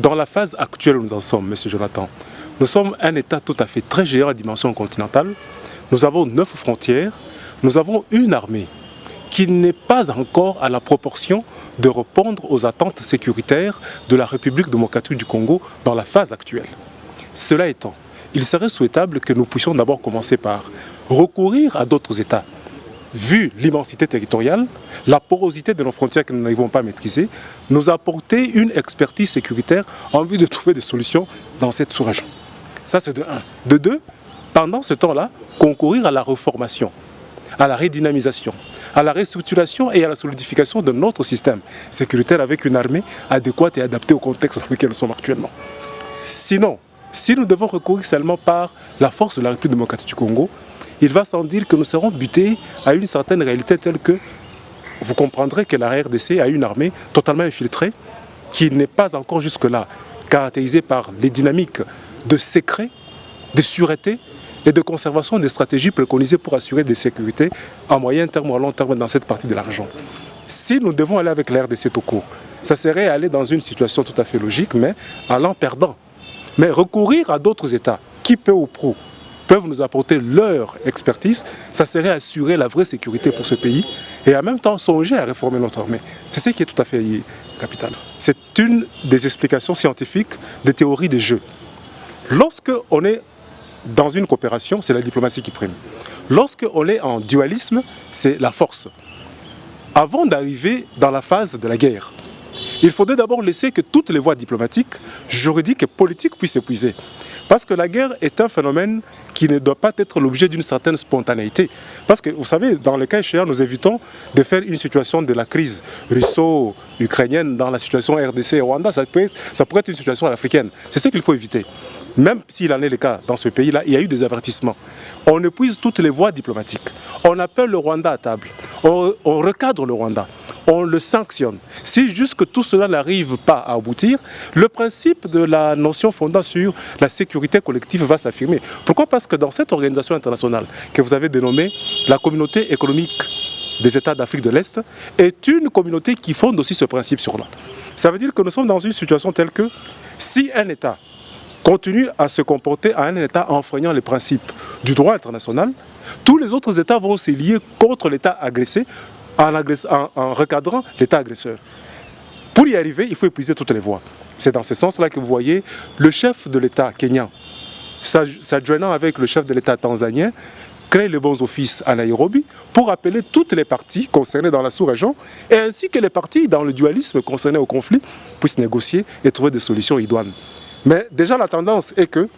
dans la phase actuelle où nous en sommes, M. Jonathan, nous sommes un État tout à fait très géant à dimension continentale. Nous avons 9 frontières, nous avons une armée qui n'est pas encore à la proportion de répondre aux attentes sécuritaires de la République démocratique du Congo dans la phase actuelle. Cela étant, il serait souhaitable que nous puissions d'abord commencer par recourir à d'autres États. Vu l'immensité territoriale, la porosité de nos frontières que nous n'arrivons pas à maîtriser, nous apporter une expertise sécuritaire en vue de trouver des solutions dans cette sous-région. Ça, c'est de 1. De 2, pendant ce temps-là, concourir à la reformation, à la redynamisation, à la restructuration et à la solidification de notre système sécuritaire avec une armée adéquate et adaptée au contexte dans lequel nous sommes actuellement. Sinon, si nous devons recourir seulement par la force de la République démocratique du Congo, il va sans dire que nous serons butés à une certaine réalité telle que vous comprendrez que la RDC a une armée totalement infiltrée qui n'est pas encore jusque-là caractérisée par les dynamiques de secret, de sûreté et de conservation des stratégies préconisées pour assurer des sécurités à moyen terme ou à long terme dans cette partie de la région. Si nous devons aller avec la RDC tout court, ça serait aller dans une situation tout à fait logique, mais allant perdant. Mais recourir à d'autres États qui, peu ou prou, peuvent nous apporter leur expertise, ça serait assurer la vraie sécurité pour ce pays et en même temps songer à réformer notre armée. C'est ce qui est tout à fait capital. C'est une des explications scientifiques des théories des jeux. Lorsque on est dans une coopération, c'est la diplomatie qui prime. Lorsque on est en dualisme, c'est la force. Avant d'arriver dans la phase de la guerre, il faudrait d'abord laisser que toutes les voies diplomatiques, juridiques et politiques puissent s'épuiser. Parce que la guerre est un phénomène qui ne doit pas être l'objet d'une certaine spontanéité. Parce que, vous savez, dans le cas échéant, nous évitons de faire une situation de la crise russo-ukrainienne dans la situation RDC et Rwanda. Ça pourrait être une situation africaine. C'est ce qu'il faut éviter. Même s'il en est le cas dans ce pays-là, il y a eu des avertissements. On épuise toutes les voies diplomatiques. On appelle le Rwanda à table. On recadre le Rwanda. On le sanctionne. Si jusque tout cela n'arrive pas à aboutir, le principe de la notion fondant sur la sécurité collective va s'affirmer. Pourquoi? Parce que dans cette organisation internationale que vous avez dénommée la communauté économique des États d'Afrique de l'Est est une communauté qui fonde aussi ce principe sur là. Ça veut dire que nous sommes dans une situation telle que si un État continue à se comporter à un État enfreignant les principes du droit international, tous les autres États vont se lier contre l'État agressé en recadrant l'État agresseur. Pour y arriver, il faut épuiser toutes les voies. C'est dans ce sens-là que vous voyez le chef de l'État kenyan, s'adjoignant avec le chef de l'État tanzanien, créer les bons offices à Nairobi pour appeler toutes les parties concernées dans la sous-région et ainsi que les parties dans le dualisme concernés au conflit puissent négocier et trouver des solutions idoines. Mais déjà la tendance est que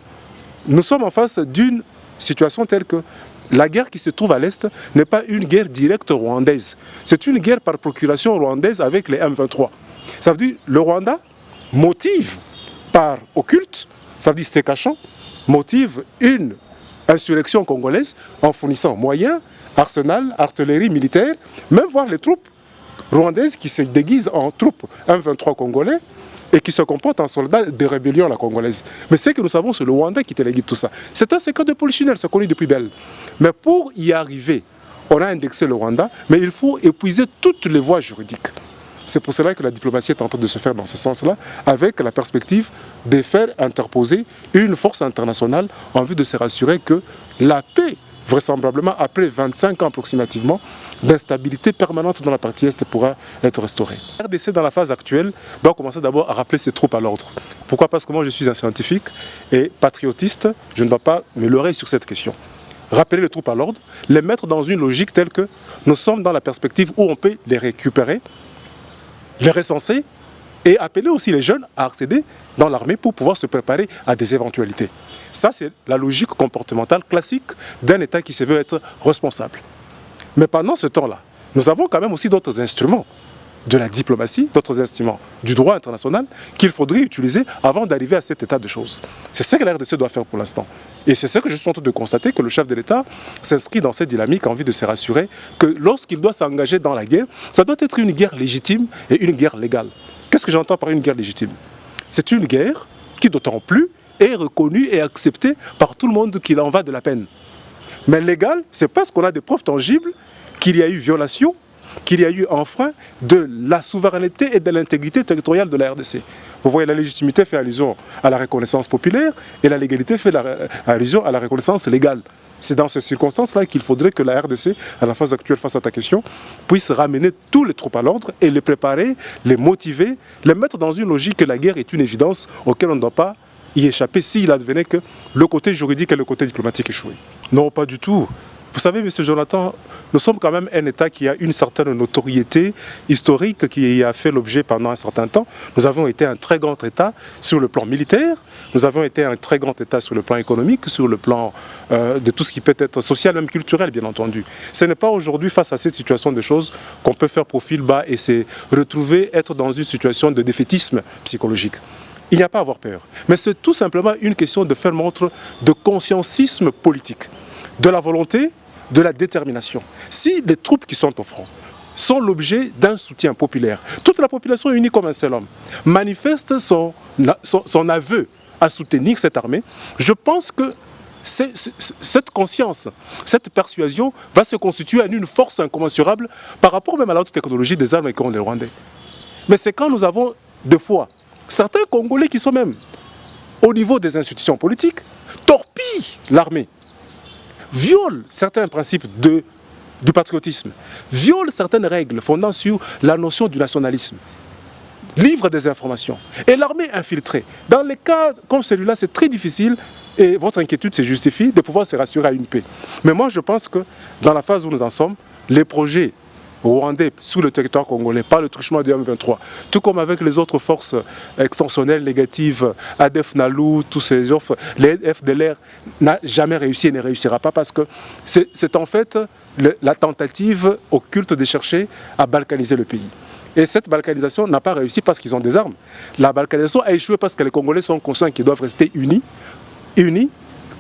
nous sommes en face d'une situation telle que la guerre qui se trouve à l'Est n'est pas une guerre directe rwandaise. C'est une guerre par procuration rwandaise avec les M23. Ça veut dire que le Rwanda motive par occulte, ça veut dire c'est cachant, motive une insurrection congolaise en fournissant moyens, arsenal, artillerie militaire, même voir les troupes rwandaises qui se déguisent en troupes M23 congolais et qui se comportent en soldats de rébellion à la congolaise. Mais ce que nous savons, c'est le Rwanda qui téléguide tout ça. C'est un secret de polichinelle, c'est connu depuis belle. Mais pour y arriver, on a indexé le Rwanda, mais il faut épuiser toutes les voies juridiques. C'est pour cela que la diplomatie est en train de se faire dans ce sens-là, avec la perspective de faire interposer une force internationale en vue de se rassurer que la paix, vraisemblablement après 25 ans approximativement, d'instabilité permanente dans la partie Est pourra être restaurée. La RDC dans la phase actuelle doit commencer d'abord à rappeler ses troupes à l'ordre. Pourquoi? Parce que moi je suis un scientifique et patriotiste, je ne dois pas me leurrer sur cette question. Rappeler les troupes à l'ordre, les mettre dans une logique telle que nous sommes dans la perspective où on peut les récupérer, les recenser et appeler aussi les jeunes à accéder dans l'armée pour pouvoir se préparer à des éventualités. Ça, c'est la logique comportementale classique d'un État qui se veut être responsable. Mais pendant ce temps-là, nous avons quand même aussi d'autres instruments de la diplomatie, d'autres instruments du droit international qu'il faudrait utiliser avant d'arriver à cet état de choses. C'est ce que la RDC doit faire pour l'instant. Et c'est ce que je suis en train de constater, que le chef de l'État s'inscrit dans cette dynamique en vue de se rassurer que lorsqu'il doit s'engager dans la guerre, ça doit être une guerre légitime et une guerre légale. Qu'est-ce que j'entends par une guerre légitime? C'est une guerre qui, d'autant plus, est reconnue et acceptée par tout le monde qu'il en va de la peine. Mais légale, c'est parce qu'on a des preuves tangibles qu'il y a eu violation qu'il y a eu un frein de la souveraineté et de l'intégrité territoriale de la RDC. Vous voyez, la légitimité fait allusion à la reconnaissance populaire et la légalité fait allusion à la reconnaissance légale. C'est dans ces circonstances-là qu'il faudrait que la RDC, à la phase actuelle face à ta question, puisse ramener tous les troupes à l'ordre et les préparer, les motiver, les mettre dans une logique que la guerre est une évidence auquel on ne doit pas y échapper s'il advenait que le côté juridique et le côté diplomatique échouaient. Non, pas du tout. Vous savez, M. Jonathan, nous sommes quand même un État qui a une certaine notoriété historique qui a fait l'objet pendant un certain temps. Nous avons été un très grand État sur le plan militaire, nous avons été un très grand État sur le plan économique, sur le plan de tout ce qui peut être social, même culturel, bien entendu. Ce n'est pas aujourd'hui, face à cette situation de choses, qu'on peut faire profil bas et se retrouver être dans une situation de défaitisme psychologique. Il n'y a pas à avoir peur. Mais c'est tout simplement une question de faire montre de conscientisme politique, de la volonté, de la détermination. Si les troupes qui sont au front sont l'objet d'un soutien populaire, toute la population unie comme un seul homme manifeste son aveu à soutenir cette armée, je pense que cette conscience, cette persuasion va se constituer en une force incommensurable par rapport même à la haute technologie des armes qu'ont les Rwandais. Mais c'est quand nous avons deux fois certains Congolais qui sont même au niveau des institutions politiques torpillent l'armée, violent certains principes du patriotisme, violent certaines règles fondant sur la notion du nationalisme, livrent des informations. Et l'armée infiltrée. Dans les cas comme celui-là, c'est très difficile, et votre inquiétude se justifie, de pouvoir se rassurer à une paix. Mais moi, je pense que dans la phase où nous en sommes, les projets rwandais sous le territoire congolais, par le truchement du M23, tout comme avec les autres forces extensionnelles négatives, ADF Nalou, tous ces offres, les FDLR n'a jamais réussi et ne réussira pas parce que c'est en fait la tentative occulte de chercher à balkaniser le pays. Et cette balkanisation n'a pas réussi parce qu'ils ont des armes. La balkanisation a échoué parce que les Congolais sont conscients qu'ils doivent rester unis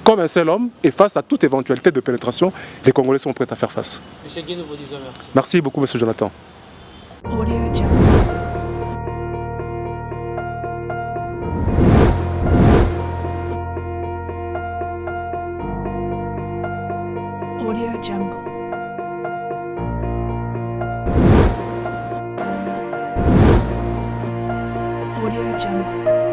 comme un seul homme, et face à toute éventualité de pénétration, les Congolais sont prêts à faire face. Monsieur Guy, nous vous disons merci. Merci beaucoup, Monsieur Jonathan. Audio Jungle. Audio Jungle.